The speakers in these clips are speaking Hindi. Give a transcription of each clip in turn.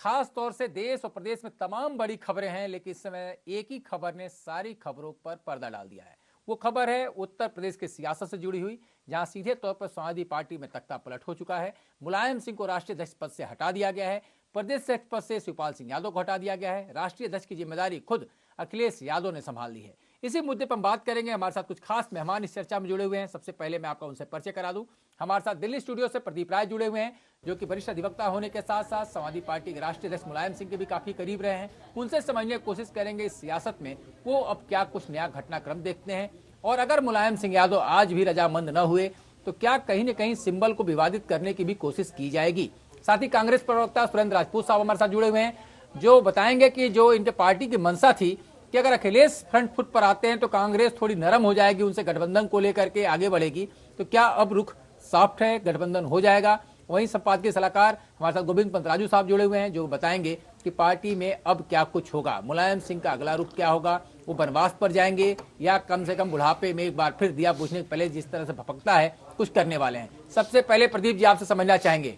खास तौर से देश और प्रदेश में तमाम बड़ी खबरें हैं, लेकिन इस समय एक ही खबर ने सारी खबरों पर पर्दा डाल दिया है। वो खबर है उत्तर प्रदेश की सियासत से जुड़ी हुई, जहां सीधे तौर पर समाजवादी पार्टी में तख्ता पलट हो चुका है। मुलायम सिंह को राष्ट्रीय अध्यक्ष पद से हटा दिया गया है। प्रदेश अध्यक्ष पद से शिवपाल सिंह यादव को हटा दिया गया है। राष्ट्रीय अध्यक्ष की जिम्मेदारी खुद अखिलेश यादव ने संभाल ली है। इसी मुद्दे पर हम बात करेंगे। हमारे साथ कुछ खास मेहमान इस चर्चा में जुड़े हुए हैं। सबसे पहले मैं आपका उनसे परिचय करा दूं। हमारे साथ दिल्ली स्टूडियो से प्रदीप राय जुड़े हुए हैं, जो कि वरिष्ठ अधिवक्ता होने के साथ साथ समाजवादी पार्टी के राष्ट्रीय अध्यक्ष मुलायम सिंह के भी काफी करीब रहे हैं। उनसे समझने की कोशिश करेंगे इस सियासत में वो अब क्या कुछ नया घटनाक्रम देखते हैं, और अगर मुलायम सिंह यादव आज भी रजामंद न हुए तो क्या कहीं न कहीं सिंबल को विवादित करने की भी कोशिश की जाएगी। साथ ही कांग्रेस प्रवक्ता सुरेंद्र राजपूत साहब हमारे साथ जुड़े हुए हैं, जो बताएंगे कि जो इनके पार्टी की मंशा थी कि अगर अखिलेश फ्रंट फुट पर आते हैं तो कांग्रेस थोड़ी नरम हो जाएगी, उनसे गठबंधन को लेकर के आगे बढ़ेगी, तो क्या अब रुख सॉफ्ट है, गठबंधन हो जाएगा। वहीं संपादकीय सलाहकार हमारे साथ गोविंद पंतराजू साहब जुड़े हुए हैं, जो बताएंगे कि पार्टी में अब क्या कुछ होगा, मुलायम सिंह का अगला रुख क्या होगा, वो वनवास पर जाएंगे या कम से कम बुढ़ापे में एक बार फिर दिया बुझने के पहले जिस तरह से भपकता है कुछ करने वाले हैं। सबसे पहले प्रदीप जी आपसे समझना चाहेंगे,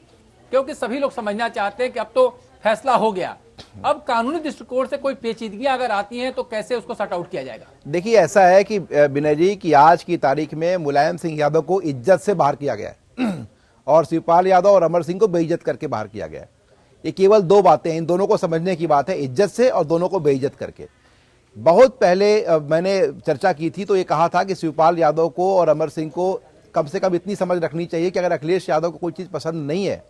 क्योंकि सभी लोग समझना चाहते हैं कि अब तो फैसला हो गया, अब कानूनी दृष्टिकोण से कोई पेचीदगियां अगर आती हैं तो कैसे उसको सॉर्ट आउट किया जाएगा। देखिए, ऐसा है कि विनय जी कि आज की तारीख में मुलायम सिंह यादव को इज्जत से बाहर किया गया है और शिवपाल यादव और अमर सिंह को बेइज्जत करके बाहर किया गया है। ये केवल दो बातें हैं, इन दोनों को समझने की बात है, इज्जत से और दोनों को बेइज्जत करके। बहुत पहले मैंने चर्चा की थी तो ये कहा था कि शिवपाल यादव को और अमर सिंह को कम से कम इतनी समझ रखनी चाहिए कि अगर अखिलेश यादव को कोई चीज़ पसंद नहीं है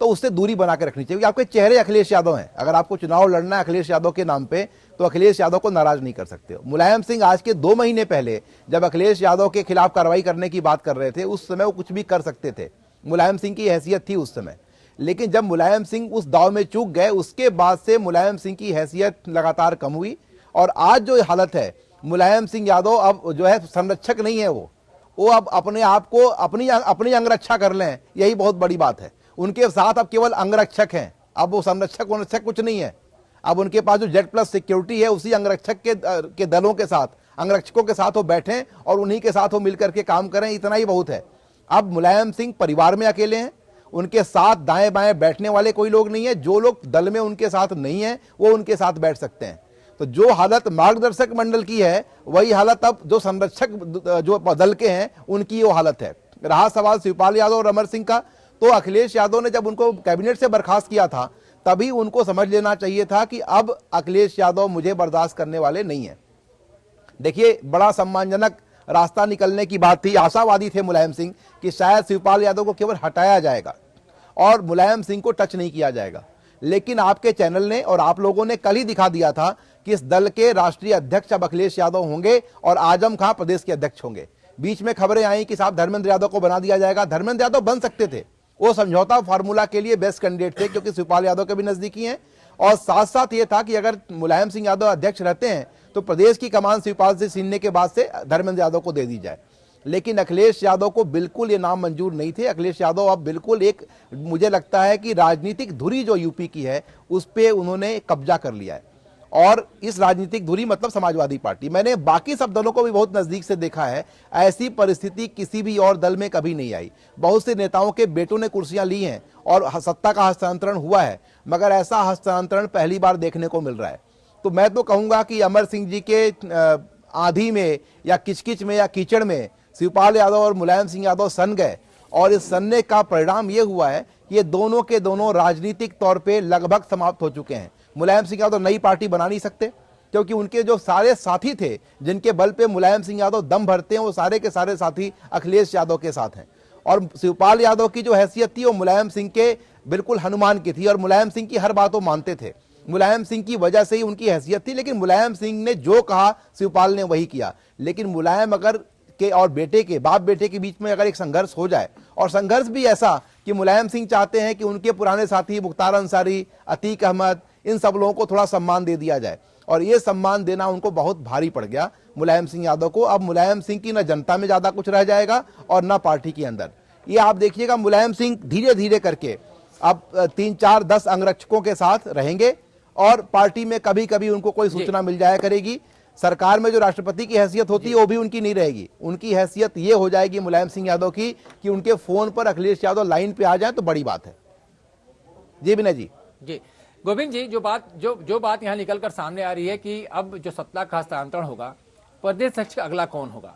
तो उससे दूरी बना के रखनी चाहिए। आपके चेहरे अखिलेश यादव हैं, अगर आपको चुनाव लड़ना है अखिलेश यादव के नाम पे तो अखिलेश यादव को नाराज नहीं कर सकते हो। मुलायम सिंह आज के 2 महीने पहले जब अखिलेश यादव के खिलाफ कार्रवाई करने की बात कर रहे थे, उस समय वो कुछ भी कर सकते थे, मुलायम सिंह की हैसियत थी उस समय। लेकिन जब मुलायम सिंह उस दाव में चूक गए, उसके बाद से मुलायम सिंह की हैसियत लगातार कम हुई और आज जो हालत है, मुलायम सिंह यादव अब जो है संरक्षक नहीं है, वो अब अपने आप को अपनी अंगरक्षा कर लें, यही बहुत बड़ी बात है। उनके साथ अब केवल अंगरक्षक हैं, अब वो संरक्षक कुछ नहीं है। अब उनके पास जो Z+ सिक्योरिटी है, उसी अंगरक्षक के दलों के साथ, अंगरक्षकों के साथ वो बैठें और उन्हीं के साथ वो मिलकर के काम करें, इतना ही बहुत है। अब मुलायम सिंह परिवार में अकेले हैं, उनके साथ दाएं बाएं बैठने वाले कोई लोग नहीं है। जो लोग दल में उनके साथ नहीं है वो उनके साथ बैठ सकते हैं। तो जो हालत मार्गदर्शक मंडल की है वही हालत अब जो संरक्षक जो दल के हैं उनकी वो हालत है। रहा सवाल शिवपाल यादव और अमर सिंह का, तो अखिलेश यादव ने जब उनको कैबिनेट से बर्खास्त किया था तभी उनको समझ लेना चाहिए था कि अब अखिलेश यादव मुझे बर्दाश्त करने वाले नहीं है। देखिए, बड़ा सम्मानजनक रास्ता निकलने की बात थी, आशावादी थे मुलायम सिंह कि शायद शिवपाल यादव को केवल हटाया जाएगा और मुलायम सिंह को टच नहीं किया जाएगा। लेकिन आपके चैनल ने और आप लोगों ने कल ही दिखा दिया था कि इस दल के राष्ट्रीय अध्यक्ष अब अखिलेश यादव होंगे और आजम खां प्रदेश के अध्यक्ष होंगे। बीच में खबरें आई कि साहब धर्मेंद्र यादव को बना दिया जाएगा। धर्मेंद्र यादव बन सकते थे, वो समझौता फार्मूला के लिए बेस्ट कैंडिडेट थे क्योंकि शिवपाल यादव के भी नजदीकी हैं, और साथ साथ ये था कि अगर मुलायम सिंह यादव अध्यक्ष रहते हैं तो प्रदेश की कमान शिवपाल सिंह छीनने के बाद से धर्मेंद्र यादव को दे दी जाए। लेकिन अखिलेश यादव को बिल्कुल ये नाम मंजूर नहीं थे। अखिलेश यादव अब बिल्कुल एक, मुझे लगता है कि राजनीतिक धुरी जो यूपी की है उस पर उन्होंने कब्जा कर लिया है, और इस राजनीतिक धुरी मतलब समाजवादी पार्टी। मैंने बाकी सब दलों को भी बहुत नजदीक से देखा है, ऐसी परिस्थिति किसी भी और दल में कभी नहीं आई। बहुत से नेताओं के बेटों ने कुर्सियां ली हैं और सत्ता का हस्तांतरण हुआ है, मगर ऐसा हस्तांतरण पहली बार देखने को मिल रहा है। तो मैं तो कहूंगा कि अमर सिंह जी के आंधी में या किचकिच में या कीचड़ में शिवपाल यादव और मुलायम सिंह यादव सन गए, और इस सनने का परिणाम ये हुआ है कि ये दोनों के दोनों राजनीतिक तौर पे लगभग समाप्त हो चुके हैं। मुलायम सिंह यादव नई पार्टी बना नहीं सकते क्योंकि उनके जो सारे साथी थे जिनके बल पे मुलायम सिंह यादव दम भरते हैं, वो सारे के सारे साथी अखिलेश यादव के साथ हैं। और शिवपाल यादव की जो हैसियत थी वो मुलायम सिंह के बिल्कुल हनुमान की थी, और मुलायम सिंह की हर बात वो मानते थे। मुलायम सिंह की वजह से ही उनकी हैसियत थी, लेकिन मुलायम सिंह ने जो कहा शिवपाल ने वही किया। लेकिन मुलायम अगर के और बेटे के, बाप बेटे के बीच में अगर एक संघर्ष हो जाए, और संघर्ष भी ऐसा कि मुलायम सिंह चाहते हैं कि उनके पुराने साथी मुख्तार अंसारी, अतीक अहमद, इन सब लोगों को थोड़ा सम्मान दे दिया जाए, और ये सम्मान देना उनको बहुत भारी पड़ गया मुलायम सिंह यादव को। अब मुलायम सिंह की न जनता में ज्यादा कुछ रह जाएगा और न पार्टी के अंदर। ये आप देखिएगा, मुलायम सिंह धीरे धीरे करके अब 3, 4, 10 अंगरक्षकों के साथ रहेंगे, और पार्टी में कभी कभी उनको कोई सूचना मिल जाया करेगी। सरकार में जो राष्ट्रपति की हैसियत होती है वो भी उनकी नहीं रहेगी। उनकी हैसियत ये हो जाएगी मुलायम सिंह यादव की कि उनके फोन पर अखिलेश यादव लाइन पे आ जाए तो बड़ी बात है। जी विनय जी। गोविंद जी, जो बात यहाँ निकल कर सामने आ रही है कि अब जो सत्ता का हस्तांतरण होगा, प्रदेश अध्यक्ष का अगला कौन होगा।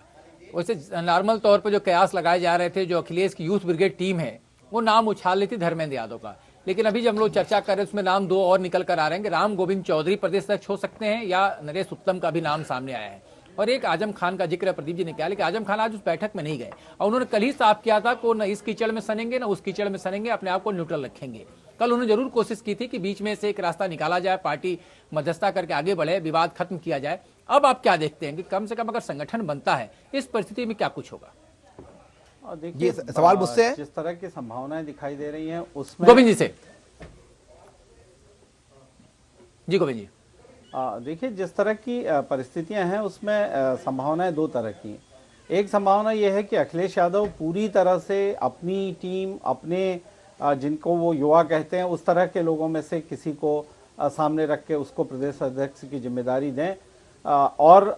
वैसे नॉर्मल तौर पर जो कयास लगाए जा रहे थे, जो अखिलेश की यूथ ब्रिगेड टीम है वो नाम उछाल रही थी धर्मेंद्र यादव का, लेकिन अभी जब हम लोग चर्चा कर रहे हैं उसमें नाम दो और निकल कर आ रहे हैं कि राम गोविंद चौधरी प्रदेश अध्यक्ष हो सकते हैं या नरेश उत्तम का भी नाम सामने आया है। और एक आजम खान का जिक्र प्रदीप जी ने किया, लेकिन आजम खान आज उस बैठक में नहीं गए और उन्होंने कल ही साफ किया था कि न इस कीचड़ में सनेंगे न उस कीचड़ में सनेंगे, अपने आप को न्यूट्रल रखेंगे। कल उन्होंने जरूर कोशिश की थी कि बीच में से एक रास्ता निकाला जाए, पार्टी मध्यस्थता करके आगे बढ़े, विवाद खत्म किया जाए। अब आप क्या देखते हैं कि कम से कम अगर संगठन बनता है इस परिस्थिति में क्या कुछ होगा। देखिए, सवाल मुझसे है, जिस तरह की संभावनाएं दिखाई दे रही हैं उसमें गोविंद जी से। जी गोविंद जी। देखिए, जिस तरह की परिस्थितियां हैं उसमें संभावनाएं दो तरह की हैं। एक संभावना यह है कि अखिलेश यादव पूरी तरह से अपनी टीम, अपने जिनको वो युवा कहते हैं उस तरह के लोगों में से किसी को सामने रख के उसको प्रदेश अध्यक्ष की जिम्मेदारी दें, और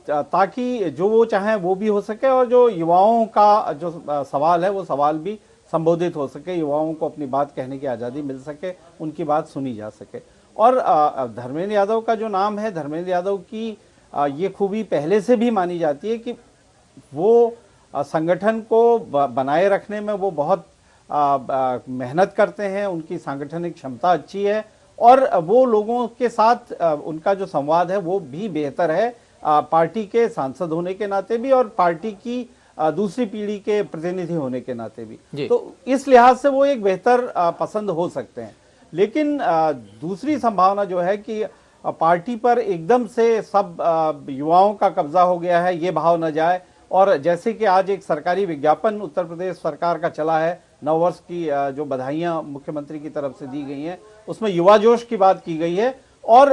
ताकि जो वो चाहें वो भी हो सके और जो युवाओं का जो सवाल है वो सवाल भी संबोधित हो सके, युवाओं को अपनी बात कहने की आज़ादी मिल सके, उनकी बात सुनी जा सके। और धर्मेंद्र यादव का जो नाम है, धर्मेंद्र यादव की ये खूबी पहले से भी मानी जाती है कि वो संगठन को बनाए रखने में वो बहुत मेहनत करते हैं, उनकी सांगठनिक क्षमता अच्छी है और वो लोगों के साथ उनका जो संवाद है वो भी बेहतर है, पार्टी के सांसद होने के नाते भी और पार्टी की दूसरी पीढ़ी के प्रतिनिधि होने के नाते भी। तो इस लिहाज से वो एक बेहतर पसंद हो सकते हैं। लेकिन दूसरी संभावना जो है कि पार्टी पर एकदम से सब युवाओं का कब्जा हो गया है, ये भाव न जाए। और जैसे कि आज एक सरकारी विज्ञापन उत्तर प्रदेश सरकार का चला है, नववर्ष की जो बधाइयां मुख्यमंत्री की तरफ से दी गई हैं, उसमें युवा जोश की बात की गई है और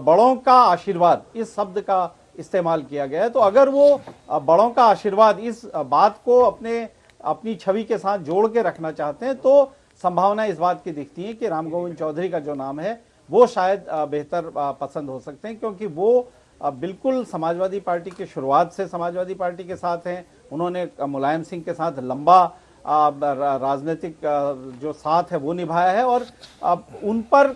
बड़ों का आशीर्वाद इस शब्द का इस्तेमाल किया गया है। तो अगर वो बड़ों का आशीर्वाद इस बात को अपनी छवि के साथ जोड़ के रखना चाहते हैं तो संभावना इस बात की दिखती है कि राम गोविंद चौधरी का जो नाम है वो शायद बेहतर पसंद हो सकते हैं, क्योंकि वो बिल्कुल समाजवादी पार्टी की शुरुआत से समाजवादी पार्टी के साथ हैं। उन्होंने मुलायम सिंह के साथ लंबा राजनीतिक जो साथ है वो निभाया है और उन पर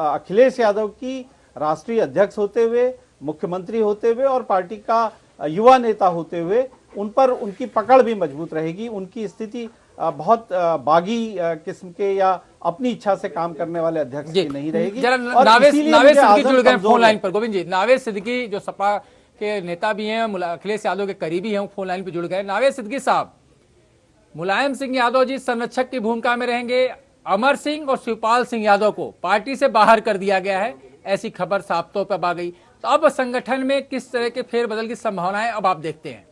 अखिलेश यादव की राष्ट्रीय अध्यक्ष होते हुए, मुख्यमंत्री होते हुए और पार्टी का युवा नेता होते हुए उन पर उनकी पकड़ भी मजबूत रहेगी। उनकी स्थिति बहुत बागी किस्म के या अपनी इच्छा से काम करने वाले अध्यक्ष की नहीं रहेगी। नावेद सिद्दीकी जुड़ गए फोन लाइन पर। गोविंद जी, नावेद सिद्दीकी जो सपा के नेता भी हैं, अखिलेश यादव के करीबी हैं, फोन लाइन पर जुड़ गए। नावेद सिद्दीकी साहब, मुलायम सिंह यादव जी संरक्षक की भूमिका में रहेंगे, अमर सिंह और शिवपाल सिंह यादव को पार्टी से बाहर कर दिया गया है, ऐसी खबर साफ तौर पर आ गई। तो अब संगठन में किस तरह के फेरबदल की संभावनाएं अब आप देखते हैं?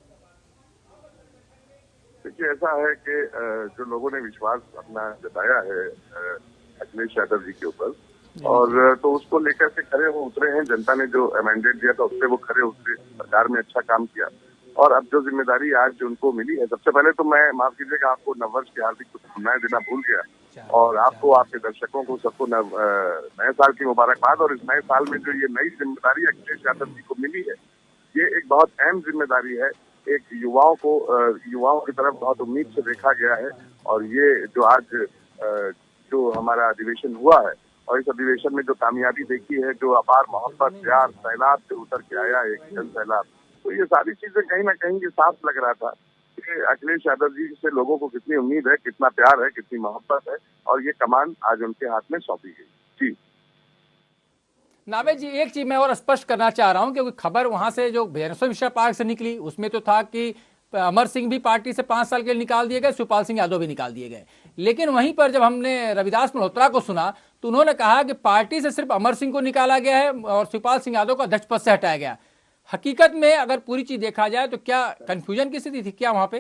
देखिए, ऐसा है कि जो लोगों ने विश्वास अपना जताया है अखिलेश यादव जी के ऊपर, और तो उसको लेकर के खरे वो उतरे हैं। जनता ने जो मैंडेट दिया था उससे वो खरे उतरे, सरकार में अच्छा काम किया और अब जो जिम्मेदारी आज जो उनको मिली है, सबसे पहले तो मैं माफ कीजिएगा आपको नववर्ष की हार्दिक शुभकामनाएं देना भूल गया और आपको, आपके दर्शकों को, सबको नए साल की मुबारकबाद। और इस नए साल में जो ये नई जिम्मेदारी अखिलेश यादव जी को मिली है, ये एक बहुत अहम जिम्मेदारी है। एक युवाओं की तरफ बहुत उम्मीद से देखा गया है और ये जो आज जो हमारा अधिवेशन हुआ है और इस अधिवेशन में जो कामयाबी देखी है, जो अपार मोहब्बत, प्यार, सैलाब से उतर के आया एक जन सैलाब, तो ये सारी चीजें कहीं ना कहीं ये साफ लग रहा था कि अखिलेश यादव जी से लोगों को कितनी उम्मीद है, कितना प्यार है, कितनी मोहब्बत है और ये कमान आज उनके हाथ में सौंपी गई। जी नावेद जी, एक चीज मैं और स्पष्ट करना चाह रहा हूं, क्योंकि खबर वहां से जो भैरसो मिश्रा पार्क से निकली उसमें तो था कि अमर सिंह भी पार्टी से 5 साल के लिए निकाल दिए गए, शिवपाल सिंह यादव भी निकाल दिए गए। लेकिन वहीं पर जब हमने रविदास मल्होत्रा को सुना तो उन्होंने कहा कि पार्टी से सिर्फ अमर सिंह को निकाला गया है और शिवपाल सिंह यादव को अध्यक्ष पद से हटाया गया। हकीकत में अगर पूरी चीज देखा जाए तो क्या कंफ्यूजन की स्थिति थी क्या वहां पे?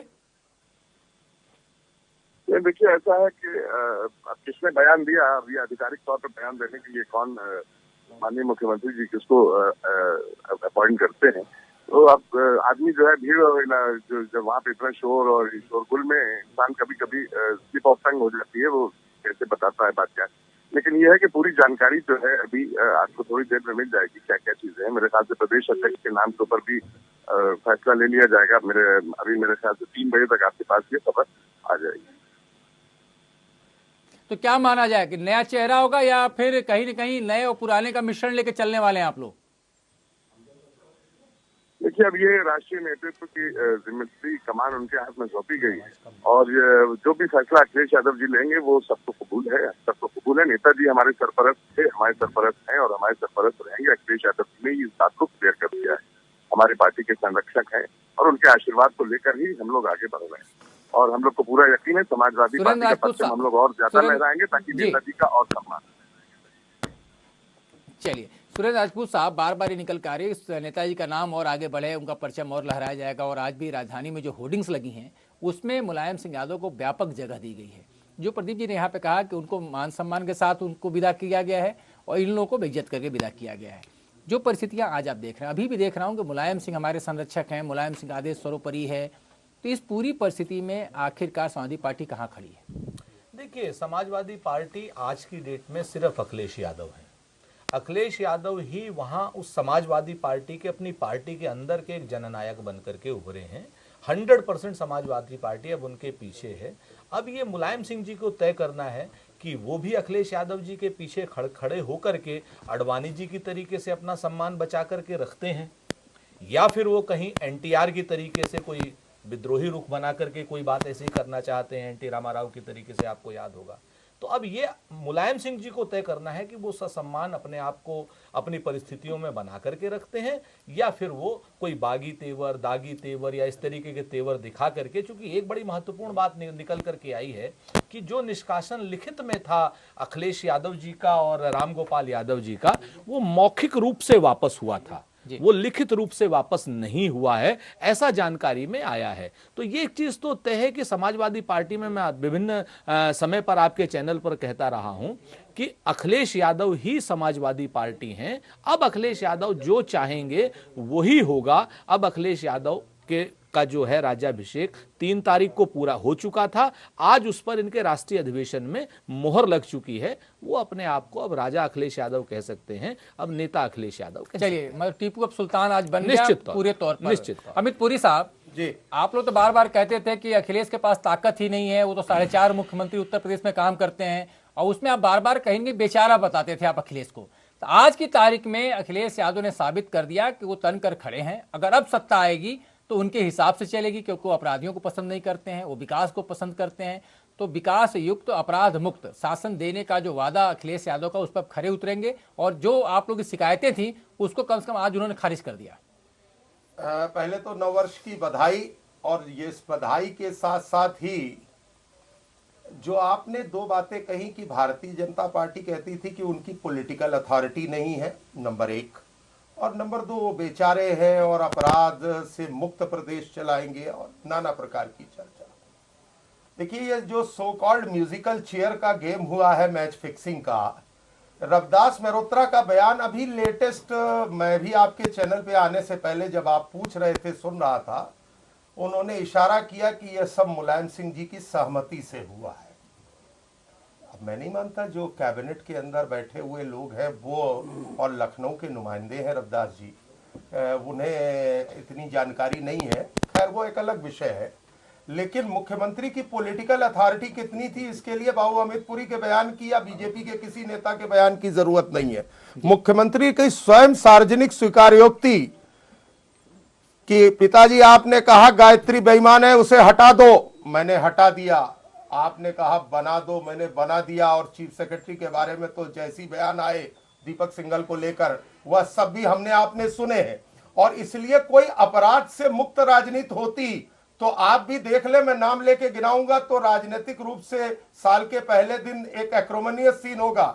देखिए, ऐसा है कि किसने बयान दिया, अभी आधिकारिक तौर पर बयान देने के लिए कौन माननीय मुख्यमंत्री जी किसको अपॉइंट करते हैं, तो अब आदमी जो है भीड़ जो जब वहाँ पे इतना शोर और शोरगुल में इंसान कभी कभी स्लिप ऑफ टंग हो जाती है, वो कैसे बताता है बात क्या। लेकिन ये है कि पूरी जानकारी जो है अभी आपको थोड़ी देर में मिल जाएगी, क्या क्या चीजें हैं। मेरे ख्याल से प्रदेश अध्यक्ष के नाम के ऊपर भी फैसला ले लिया जाएगा। अभी मेरे ख्याल से 3 बजे तक आपके पास ये खबर आ जाएगी। तो क्या माना जाए कि नया चेहरा होगा या फिर कहीं न कहीं नए और पुराने का मिश्रण लेके चलने वाले हैं आप लोग? देखिए, अब ये राष्ट्रीय नेतृत्व की जिम्मेदारी कमान उनके हाथ में सौंपी गई है और जो भी फैसला अखिलेश यादव जी लेंगे वो सबको कबूल है, सबको कबूल है। नेताजी हमारे सरपरस्त थे, हमारे सरपरस्त हैं और हमारे सरपरस्त रहेंगे। अखिलेश यादव जी ने इस बात को क्लियर कर दिया है, हमारी पार्टी के संरक्षक हैं और उनके आशीर्वाद को लेकर ही हम लोग आगे बढ़ रहे हैं और हम लोग को पूरा यकीन है समाजवादी पार्टी का परचम हम लोग और ज्यादा लहराएंगे ताकि नेताजी का और सम्मान। चलिए, सुरेंद्र राजपूत साहब बार बार ही निकल कर आ रही है, नेताजी का नाम और आगे बढ़े, उनका परचम और लहराया जाएगा। और आज भी राजधानी में जो होर्डिंग्स लगी हैं उसमें मुलायम सिंह यादव को व्यापक जगह दी गई है। जो प्रदीप जी ने यहाँ पे कहा कि उनको मान सम्मान के साथ उनको विदा किया गया है और इन लोगों को बेइज्जत करके विदा किया गया है। जो परिस्थितियाँ आज आप देख रहे हैं, अभी भी देख रहा हूँ कि मुलायम सिंह हमारे संरक्षक हैं, मुलायम सिंह आदेश सर्वोपरि है, तो इस पूरी परिस्थिति में आखिरकार समाजवादी पार्टी कहाँ खड़ी है? देखिए, समाजवादी पार्टी आज की डेट में सिर्फ अखिलेश यादव है। अखिलेश यादव ही वहां उस समाजवादी पार्टी के, अपनी पार्टी के अंदर के एक जननायक बनकर के उभरे हैं। 100% समाजवादी पार्टी अब उनके पीछे है। अब ये मुलायम सिंह जी को तय करना है कि वो भी अखिलेश यादव जी के पीछे खड़े होकर के अडवाणी जी की तरीके से अपना सम्मान बचा करके रखते हैं, या फिर वो कहीं एनटीआर की तरीके से कोई विद्रोही रुख बना करके कोई बात ऐसी करना चाहते हैं, एनटी रामाराव की तरीके से, आपको याद होगा। तो अब ये मुलायम सिंह जी को तय करना है कि वो सम्मान अपने आप को अपनी परिस्थितियों में बना करके रखते हैं या फिर वो कोई बागी तेवर, दागी तेवर या इस तरीके के तेवर दिखा करके। चूंकि एक बड़ी महत्वपूर्ण बात निकल करके आई है कि जो निष्कासन लिखित में था अखिलेश यादव जी का और रामगोपाल यादव जी का, वो मौखिक रूप से वापस हुआ था, वो लिखित रूप से वापस नहीं हुआ है, ऐसा जानकारी में आया है। तो ये एक चीज तो तय है कि समाजवादी पार्टी में मैं विभिन्न समय पर आपके चैनल पर कहता रहा हूं कि अखिलेश यादव ही समाजवादी पार्टी हैं। अब अखिलेश यादव जो चाहेंगे वही होगा। अब अखिलेश यादव का जो है राज्याभिषेक 3 तारीख को पूरा हो चुका था, आज उस पर इनके राष्ट्रीय अधिवेशन में मोहर लग चुकी है। वो अपने आप को अब राजा अखिलेश यादव कह सकते हैं, अब नेता अखिलेश यादव। चलिए, मतलब टीपू अब सुल्तान आज बन गया पूरे तौर पर। निश्चित। अमित पुरी साहब जी, आप लोग तो बार बार कहते थे कि अखिलेश के पास ताकत ही नहीं है, वो तो 4.5 मुख्यमंत्री उत्तर प्रदेश में काम करते हैं, और उसमें आप बार बार कहेंगे बेचारा बताते थे आप अखिलेश को। तो आज की तारीख में अखिलेश यादव ने साबित कर दिया कि वो तन कर खड़े हैं। अगर अब सत्ता आएगी तो उनके हिसाब से चलेगी, क्योंकि वो अपराधियों को पसंद नहीं करते हैं, वो विकास को पसंद करते हैं। तो विकास युक्त अपराध मुक्त शासन देने का जो वादा अखिलेश यादव का, उस पर खरे उतरेंगे और जो आप लोग की शिकायतें थी उसको कम से कम आज उन्होंने खारिज कर दिया। पहले तो नववर्ष की बधाई, और ये इस बधाई के साथ साथ ही जो आपने 2 बातें कही कि भारतीय जनता पार्टी कहती थी कि उनकी पॉलिटिकल अथॉरिटी नहीं है, नंबर 1, और नंबर 2 वो बेचारे हैं और अपराध से मुक्त प्रदेश चलाएंगे और नाना प्रकार की चर्चा। देखिए, ये जो सो कॉल्ड म्यूजिकल चेयर का गेम हुआ है मैच फिक्सिंग का, रविदास मेहरोत्रा का बयान अभी लेटेस्ट, मैं भी आपके चैनल पे आने से पहले जब आप पूछ रहे थे सुन रहा था, उन्होंने इशारा किया कि यह सब मुलायम सिंह जी की सहमति से हुआ है। अब मैं नहीं मानता जो कैबिनेट के अंदर बैठे हुए लोग हैं वो और लखनऊ के नुमाइंदे हैं रविदास जी, उन्हें इतनी जानकारी नहीं है, खैर वो एक अलग विषय है। लेकिन मुख्यमंत्री की पॉलिटिकल अथॉरिटी कितनी थी, इसके लिए बाबू अमित पुरी के बयान की या बीजेपी के किसी नेता के बयान की जरूरत नहीं है। मुख्यमंत्री की स्वयं सार्वजनिक स्वीकारोक्ति कि पिताजी आपने कहा गायत्री बेईमान है, उसे हटा दो, मैंने हटा दिया, आपने कहा बना दो, मैंने बना दिया, और चीफ सेक्रेटरी के बारे में तो जैसी बयान आए दीपक सिंघल को लेकर वह सब भी हमने आपने सुने हैं। और इसलिए कोई अपराध से मुक्त राजनीति होती तो आप भी देख ले, मैं नाम लेके गिनाऊंगा तो राजनीतिक रूप से साल के पहले दिन एक एक्रोमनियस सीन होगा।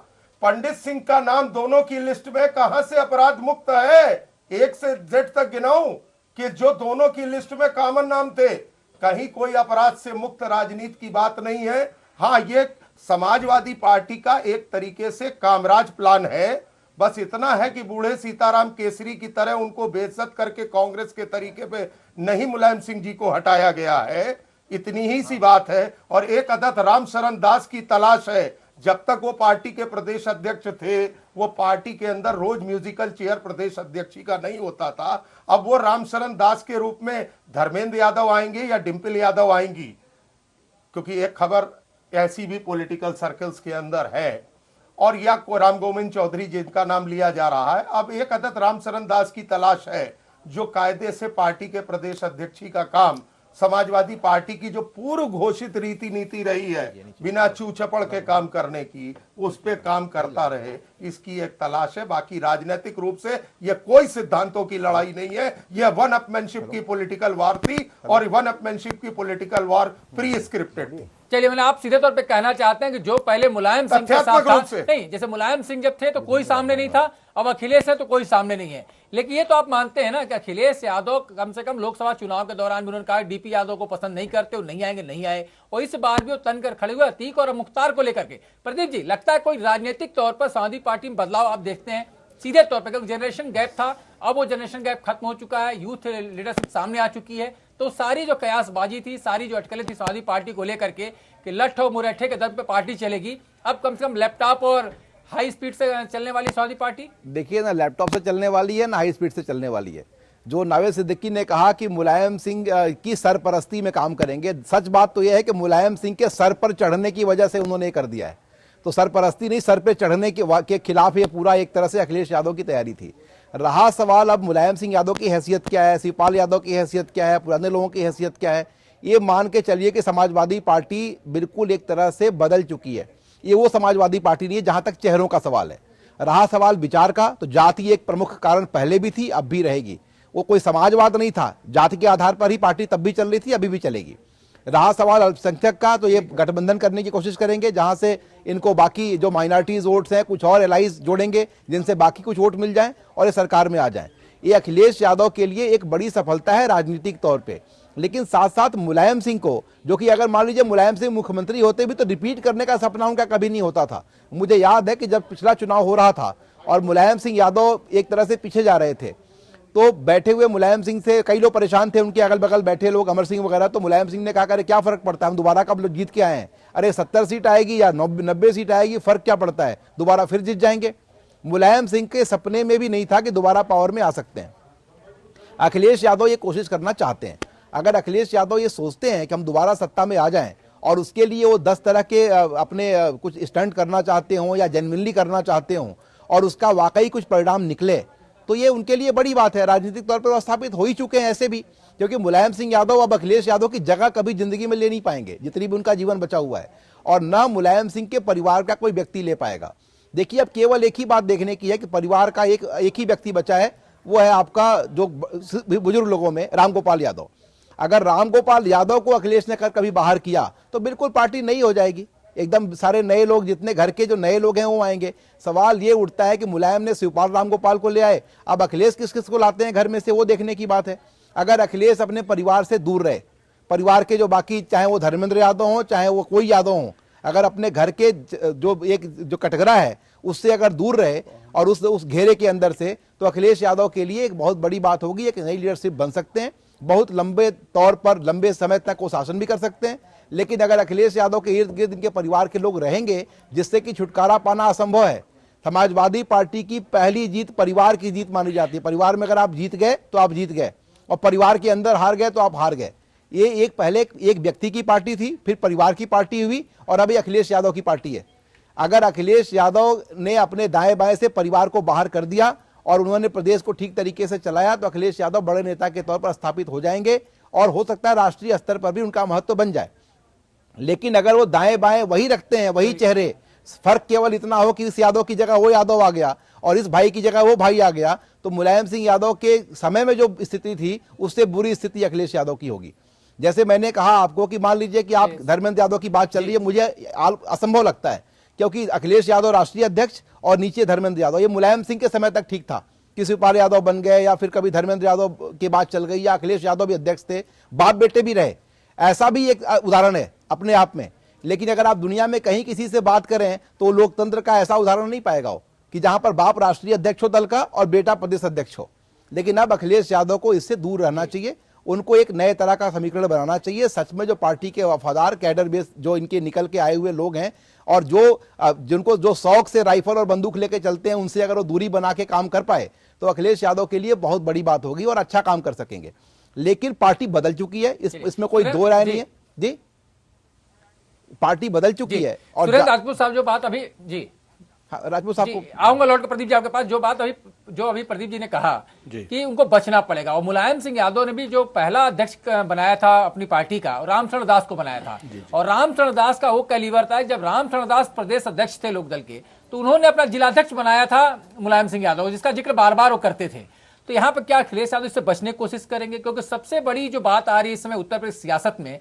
पंडित सिंह का नाम दोनों की लिस्ट में, कहां से अपराध मुक्त है, 1 से Z तक गिनाऊं कि जो दोनों की लिस्ट में कॉमन नाम थे, कहीं कोई अपराध से मुक्त राजनीति की बात नहीं है। हाँ, ये समाजवादी पार्टी का एक तरीके से कामराज प्लान है, बस इतना है कि बूढ़े सीताराम केसरी की तरह उनको बेइज्जत करके कांग्रेस के तरीके पे नहीं मुलायम सिंह जी को हटाया गया है, इतनी ही सी बात है। और एक अदत रामशरण दास की तलाश है, जब तक वो पार्टी के प्रदेश अध्यक्ष थे वो पार्टी के अंदर रोज म्यूजिकल चेयर प्रदेश अध्यक्ष का नहीं होता था। अब वो रामशरण दास के रूप में धर्मेंद्र यादव आएंगे या डिम्पल यादव आएंगी, क्योंकि एक खबर ऐसी भी पॉलिटिकल सर्कल्स के अंदर है, और या को राम गोविंद चौधरी जिनका नाम लिया जा रहा है। अब एक अदद रामचरण दास की तलाश है जो कायदे से पार्टी के प्रदेश अध्यक्षी का काम समाजवादी पार्टी की जो पूर्व घोषित रीति नीति रही है बिना चूचपड़ के काम करने की, उस पे काम करता रहे, इसकी एक तलाश है। बाकी राजनीतिक रूप से यह कोई सिद्धांतों की लड़ाई नहीं है, यह वन अपमैनशिप की पॉलिटिकल वार थी, और वन अपमैनशिप की पॉलिटिकल वार प्री स्क्रिप्टेड थी। चलिए, मैंने आप सीधे तौर पे कहना चाहते हैं कि जो पहले मुलायम सिंह के साथ था, नहीं, जैसे मुलायम सिंह जब थे तो कोई सामने नहीं था, अब अखिलेश है तो कोई सामने नहीं है। लेकिन ये तो आप मानते हैं ना कि अखिलेश यादव कम से कम लोकसभा चुनाव के दौरान भी उन्होंने कहा डीपी यादव को पसंद नहीं करते, वो नहीं आएंगे, नहीं आए, और इस बार भी वो तनकर खड़े हुए अतीक और मुख्तार को लेकर के। प्रदीप जी, लगता है कोई राजनीतिक तौर पर समाजवादी पार्टी में बदलाव आप देखते हैं सीधे तौर पर? क्योंकि जनरेशन गैप था, अब वो जनरेशन गैप खत्म हो चुका है, यूथ लीडरशिप सामने आ चुकी है, तो सारी जो कयासबाजी थी, सारी जो अटकलें थी समाजवादी पार्टी को लेकर के कि लठ और मुरैठे के दम पे पार्टी चलेगी, अब कम से कम लैपटॉप और हाई स्पीड से चलने वाली समाजवादी पार्टी। देखिए ना, लैपटॉप से चलने वाली है ना हाई स्पीड से चलने वाली है। जो नावेद सिद्दीकी ने कहा कि मुलायम सिंह की सरपरस्ती में काम करेंगे, सच बात तो यह है कि मुलायम सिंह के सर पर चढ़ने की वजह से उन्होंने कर दिया है। तो सरपरस्ती नहीं, सर पे चढ़ने के खिलाफ ये पूरा एक तरह से अखिलेश यादव की तैयारी थी। रहा सवाल अब मुलायम सिंह यादव की हैसियत क्या है, शिवपाल यादव की हैसियत क्या है, पुराने लोगों की हैसियत क्या है, ये मान के चलिए कि समाजवादी पार्टी बिल्कुल एक तरह से बदल चुकी है। ये वो समाजवादी पार्टी नहीं है जहां तक चेहरों का सवाल है। रहा सवाल विचार का, तो जाति एक प्रमुख कारण पहले भी थी, अब भी रहेगी। वो कोई समाजवाद नहीं था, जाति के आधार पर ही पार्टी तब भी चल रही थी, अभी भी चलेगी। रहा सवाल अल्पसंख्यक का, तो ये गठबंधन करने की कोशिश करेंगे जहां से इनको बाकी जो माइनॉरिटीज वोट्स हैं कुछ और एलाइज जोड़ेंगे जिनसे बाकी कुछ वोट मिल जाएं और ये सरकार में आ जाएं। ये अखिलेश यादव के लिए एक बड़ी सफलता है राजनीतिक तौर पे। लेकिन साथ साथ मुलायम सिंह को, जो कि अगर मान लीजिए मुलायम सिंह मुख्यमंत्री होते भी तो रिपीट करने का सपना उनका कभी नहीं होता था। मुझे याद है कि जब पिछला चुनाव हो रहा था और मुलायम सिंह यादव एक तरह से पीछे जा रहे थे, तो बैठे हुए मुलायम सिंह से कई लोग परेशान थे, उनके अगल बगल बैठे लोग, अमर सिंह वगैरह। तो मुलायम सिंह ने कहा अरे क्या फर्क पड़ता है, हम दोबारा कब जीत के आए हैं, अरे 70 सीट आएगी या 90 सीट आएगी, फर्क क्या पड़ता है, दोबारा फिर जीत जाएंगे। मुलायम सिंह के सपने में भी नहीं था कि दोबारा पावर में आ सकते हैं। अखिलेश यादव ये कोशिश करना चाहते हैं। अगर अखिलेश यादव ये सोचते हैं कि हम दोबारा सत्ता में आ जाएं और उसके लिए वो 10 तरह के अपने कुछ स्टंट करना चाहते हों या जेन्युइनली करना चाहते हों और उसका वाकई कुछ परिणाम निकले, तो ये उनके लिए बड़ी बात है। राजनीतिक तौर पर स्थापित हो ही चुके हैं ऐसे भी, क्योंकि मुलायम सिंह यादव अब अखिलेश यादव की जगह कभी जिंदगी में ले नहीं पाएंगे जितनी भी उनका जीवन बचा हुआ है, और न मुलायम सिंह के परिवार का कोई व्यक्ति ले पाएगा। देखिए, अब केवल एक ही बात देखने की है कि परिवार का एक ही व्यक्ति बचा है, वो है आपका जो बुजुर्ग लोगों में रामगोपाल यादव। अगर रामगोपाल यादव को अखिलेश ने कभी बाहर किया तो बिल्कुल पार्टी नई हो जाएगी, एकदम सारे नए लोग, जितने घर के जो नए लोग हैं वो आएंगे। सवाल ये उठता है कि मुलायम ने शिवपाल रामगोपाल को ले आए, अब अखिलेश किस किस को लाते हैं घर में से, वो देखने की बात है। अगर अखिलेश अपने परिवार से दूर रहे, परिवार के जो बाकी, चाहे वो धर्मेंद्र यादव हो चाहे वो कोई यादव हो, अगर अपने घर के जो कटघरा है उससे अगर दूर रहे और उस घेरे के अंदर से, तो अखिलेश यादव के लिए एक बहुत बड़ी बात होगी, एक नई लीडरशिप बन सकते हैं, बहुत लंबे तौर पर लंबे समय तक वो शासन भी कर सकते हैं। लेकिन अगर अखिलेश यादव के इर्द गिर्द इनके परिवार के लोग रहेंगे, जिससे कि छुटकारा पाना असंभव है। समाजवादी पार्टी की पहली जीत परिवार की जीत मानी जाती है। परिवार में अगर आप जीत गए तो आप जीत गए, और परिवार के अंदर हार गए तो आप हार गए। ये पहले एक व्यक्ति की पार्टी थी, फिर परिवार की पार्टी हुई, और अभी अखिलेश यादव की पार्टी है। अगर अखिलेश यादव ने अपने दाएं बाएं से परिवार को बाहर कर दिया और उन्होंने प्रदेश को ठीक तरीके से चलाया, तो अखिलेश यादव बड़े नेता के तौर पर स्थापित हो जाएंगे और हो सकता है राष्ट्रीय स्तर पर भी उनका महत्व बन जाए। लेकिन अगर वो दाएं बाएं वही रखते हैं, वही चेहरे, फर्क केवल इतना हो कि इस यादव की जगह वो यादव आ गया और इस भाई की जगह वो भाई आ गया, तो मुलायम सिंह यादव के समय में जो स्थिति थी उससे बुरी स्थिति अखिलेश यादव की होगी। जैसे मैंने कहा आपको कि मान लीजिए कि आप धर्मेंद्र यादव की बात चल रही है, मुझे असंभव लगता है, क्योंकि अखिलेश यादव राष्ट्रीय अध्यक्ष और नीचे धर्मेंद्र यादव। ये मुलायम सिंह के समय तक ठीक था कि शिवपाल यादव बन गए या फिर कभी धर्मेंद्र यादव की बात चल गई, या अखिलेश यादव भी अध्यक्ष थे, बाप बेटे भी रहे, ऐसा भी एक उदाहरण है अपने आप में। लेकिन अगर आप दुनिया में कहीं किसी से बात करें तो लोकतंत्र का ऐसा उदाहरण नहीं पाएगा हो कि जहां पर बाप राष्ट्रीय अध्यक्ष हो दल का और बेटा प्रदेश अध्यक्ष हो। लेकिन अब अखिलेश यादव को इससे दूर रहना चाहिए, उनको एक नए तरह का समीकरण बनाना चाहिए। सच में जो पार्टी के वफादार कैडर बेस जो इनके निकल के आए हुए लोग हैं और जिनको जो शौक से राइफल और बंदूक लेके चलते हैं, उनसे अगर वो दूरी बना के काम कर पाए तो अखिलेश यादव के लिए बहुत बड़ी बात होगी और अच्छा काम कर सकेंगे। लेकिन पार्टी बदल चुकी है, इसमें कोई दो राय नहीं है। जी पार्टी बदल चुकी है। और सुरेंद्र राजपूत साहब जो बात अभी जी हाँ, राजपूत साहब को आऊंगा लौट के प्रदीप जी आपके पास। जो बात अभी प्रदीप जी ने कहा कि उनको बचना पड़ेगा, और मुलायम सिंह यादव ने भी जो पहला अध्यक्ष बनाया था अपनी पार्टी का, रामचरण दास को बनाया था, और रामचरण दास का वो कैलिबर था, जब रामचरण दास प्रदेश अध्यक्ष थे लोकदल के, तो उन्होंने अपना जिलाध्यक्ष बनाया था मुलायम सिंह यादव, जिसका जिक्र बार बार वो करते थे। तो यहाँ पर क्या अखिलेश यादव इससे बचने की कोशिश करेंगे? क्योंकि सबसे बड़ी जो बात आ रही है इस समय उत्तर प्रदेश सियासत में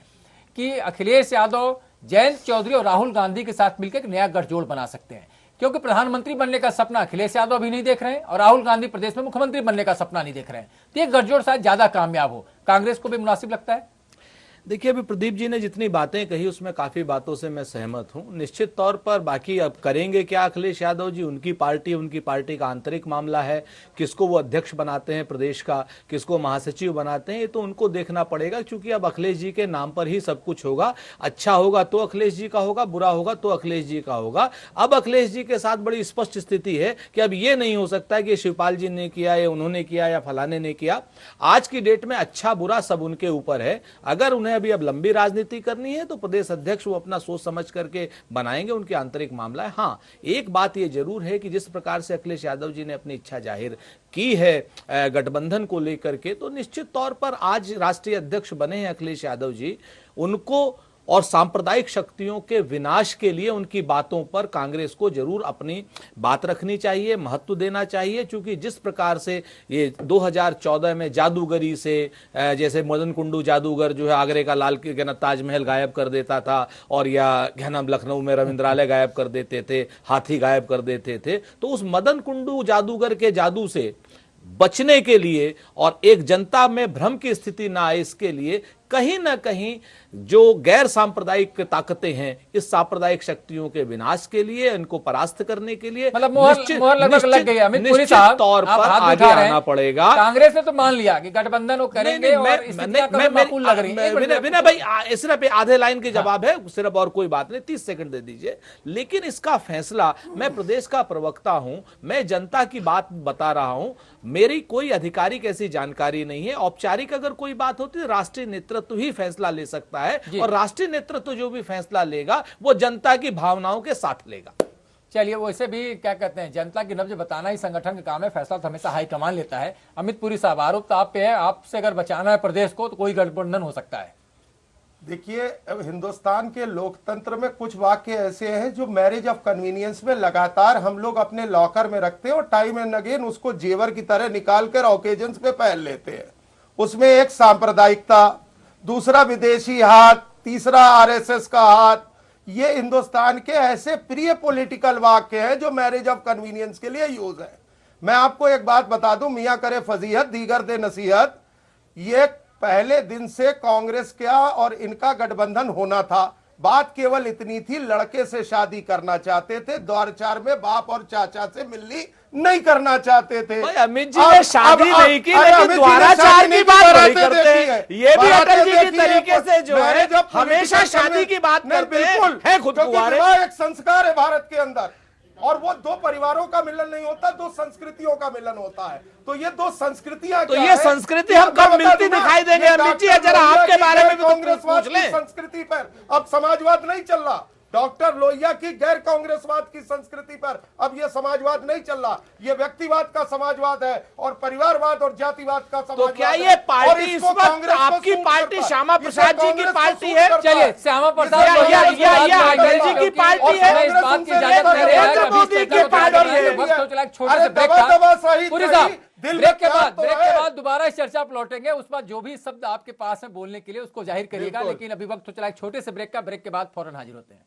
कि अखिलेश यादव जयंत चौधरी और राहुल गांधी के साथ मिलकर एक नया गठजोड़ बना सकते हैं, क्योंकि प्रधानमंत्री बनने का सपना अखिलेश यादव अभी नहीं देख रहे हैं और राहुल गांधी प्रदेश में मुख्यमंत्री बनने का सपना नहीं देख रहे हैं। तो ये गठजोड़ शायद ज्यादा कामयाब हो, कांग्रेस को भी मुनासिब लगता है। देखिए, अभी प्रदीप जी ने जितनी बातें कही उसमें काफी बातों से मैं सहमत हूं। निश्चित तौर पर बाकी अब करेंगे क्या अखिलेश यादव जी, उनकी पार्टी का आंतरिक मामला है। किसको वो अध्यक्ष बनाते हैं प्रदेश का, किसको महासचिव बनाते हैं, ये तो उनको देखना पड़ेगा, क्योंकि अब अखिलेश जी के नाम पर ही सब कुछ होगा। अच्छा होगा तो अखिलेश जी का होगा, बुरा होगा तो अखिलेश जी का होगा। अब अखिलेश जी के साथ बड़ी स्पष्ट स्थिति है कि अब ये नहीं हो सकता कि शिवपाल जी ने किया या उन्होंने किया या फलाने ने किया। आज की डेट में अच्छा बुरा सब उनके ऊपर है। अगर उन्हें अभी अब लंबी राजनीति करनी है तो प्रदेश अध्यक्ष वो अपना सोच समझ करके बनाएंगे, उनकी आंतरिक मामला है। हाँ, एक बात ये जरूर है कि जिस प्रकार से अखिलेश यादव जी ने अपनी इच्छा जाहिर की है गठबंधन को लेकर के, तो निश्चित तौर पर आज राष्ट्रीय अध्यक्ष बने हैं अखिलेश यादव जी, उनको और सांप्रदायिक शक्तियों के विनाश के लिए उनकी बातों पर कांग्रेस को जरूर अपनी बात रखनी चाहिए, महत्व देना चाहिए। क्योंकि जिस प्रकार से ये 2014 में जादूगरी से, जैसे मदन कुंडू जादूगर जो है आगरे का लाल किला ताजमहल गायब कर देता था, और या लखनऊ में रविंद्रालय गायब कर देते थे, हाथी गायब कर देते थे, तो उस मदन कुंडू जादूगर के जादू से बचने के लिए और एक जनता में भ्रम की स्थिति ना आए, इसके लिए कहीं ना कहीं जो गैर सांप्रदायिक ताकतें हैं, इस सांप्रदायिक शक्तियों के विनाश के लिए, इनको परास्त करने के लिए मतलब मोहर लगभग लग गई। अमित पुरी साहब, तौर पर आगे आना पड़ेगा। कांग्रेस ने तो मान लिया कि गठबंधन वो करेंगे और स्थितियां माकूल लग रही हैं। विनय भाई, सिर्फ आधे लाइन के जवाब है सिर्फ, और कोई बात नहीं, 30 सेकंड दे दीजिए। लेकिन इसका फैसला, मैं प्रदेश का प्रवक्ता हूं, मैं जनता की बात बता रहा हूं, मेरी कोई आधिकारिक ऐसी जानकारी नहीं है। औपचारिक अगर कोई बात होती है, राष्ट्रीय नेतृत्व ही फैसला ले सकता है, और राष्ट्रीय नेतृत्व जो भी फैसला लेगा वो जनता की भावनाओं के साथ लेगा। चलिए, वैसे भी क्या कहते हैं, जनता की नब्ज बताना ही संगठन का काम है, फैसला तो हमेशा हाईकमान लेता है। अमित पुरी साहब, आरोप तो आप पे है, आपसे अगर बचाना है प्रदेश को तो कोई गठबंधन हो सकता है। देखिए, अब हिंदुस्तान के लोकतंत्र में कुछ वाक्य ऐसे हैं जो मैरिज ऑफ कन्वीनियंस में लगातार हम लोग अपने लॉकर में रखते हैं और टाइम एंड अगेन उसको जेवर की तरह निकाल कर ओकेजन्स पे पहन लेते हैं। उसमें एक सांप्रदायिकता, दूसरा विदेशी हाथ, तीसरा आरएसएस का हाथ, ये हिंदुस्तान के ऐसे प्रिय पॉलिटिकल वाक्य हैं जो मैरिज ऑफ कन्वीनियंस के लिए यूज है। मैं आपको एक बात बता दूं, मियां करे फजीहत दीगर दे नसीहत, ये पहले दिन से कांग्रेस का और इनका गठबंधन होना था। बात केवल इतनी थी, लड़के से शादी करना चाहते थे, द्वारचार में बाप और चाचा से मिलनी नहीं करना चाहते थे। अमित जी ने शादी नहीं की, लेकिन द्वाराचार की बात नहीं करते हैं। ये भी अटल जी की तरीके से जो है हमेशा शादी की बात करते हैं, खुद कुंवारे। एक संस्कार है भारत के अंदर, और वो दो परिवारों का मिलन नहीं होता, दो संस्कृतियों का मिलन होता है। तो ये दो संस्कृतियां, तो ये संस्कृति हम कब मिलती दिखाई देंगे? अमित जी, जरा आपके बारे में भी कांग्रेसवाद की संस्कृति पर अब समाजवाद नहीं चल रहा, डॉक्टर लोहिया की गैर कांग्रेसवाद की संस्कृति पर अब ये समाजवाद नहीं चल रहा, ये व्यक्तिवाद का समाजवाद है और परिवारवाद और जातिवाद का समाजवाद। तो क्या ये पार्टी इस वक्त आपकी पार्टी श्यामा प्रसाद जी की पार्टी है? चलिए, श्यामा प्रसाद या अटल जी की पार्टी है? इस बात की इजाजत नहीं रहे, नरेंद्र मोदी की पार्टी है। छोटे से ब्रेक था पूरी साहब, ब्रेक के बाद दोबारा इस चर्चा पर लौटेंगे। उस पर जो भी शब्द आपके पास है बोलने के लिए उसको जाहिर करिएगा, लेकिन अभी वक्त तो चला एक छोटे से ब्रेक का, ब्रेक के बाद फौरन हाजिर होते हैं।